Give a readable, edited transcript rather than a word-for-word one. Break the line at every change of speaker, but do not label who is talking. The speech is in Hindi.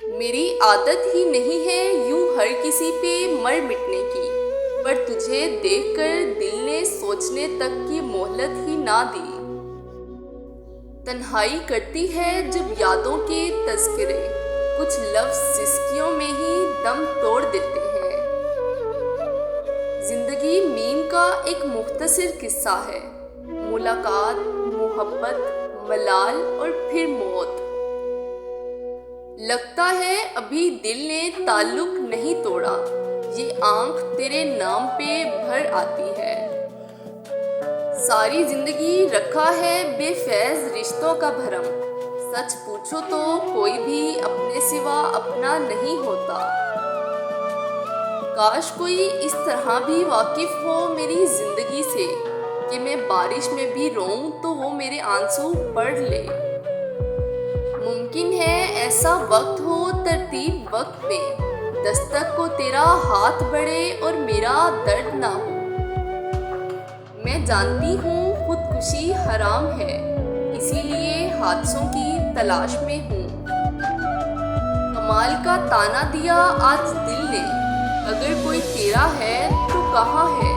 मेरी आदत ही नहीं है यूं हर किसी पे मर मिटने की, पर तुझे देखकर दिल ने सोचने तक की मोहलत ही ना दी। तन्हाई करती है जब यादों के तज़किरे, कुछ लफ्ज़ सिसकियों में ही दम तोड़ देते हैं। जिंदगी मीम का एक मुख्तसर किस्सा है, मुलाकात, मोहब्बत, मलाल और फिर मौत। लगता है अभी दिल ने ताल्लुक नहीं तोड़ा, ये आंख तेरे नाम पे भर आती है। सारी जिंदगी रखा है बेफैज रिश्तों का भरम, सच पूछो तो कोई भी अपने सिवा अपना नहीं होता। काश कोई इस तरह भी वाकिफ हो मेरी जिंदगी से कि मैं बारिश में भी रोऊं तो वो मेरे आंसू पढ़ ले। मुमकिन है ऐसा वक्त हो तरतीब वक्त में, दस्तक को तेरा हाथ बढ़े और मेरा दर्द ना हो। मैं जानती हूँ खुदकुशी हराम है, इसीलिए हादसों की तलाश में हूँ। कमाल का ताना दिया आज दिल ने, अगर कोई तेरा है तो कहाँ है।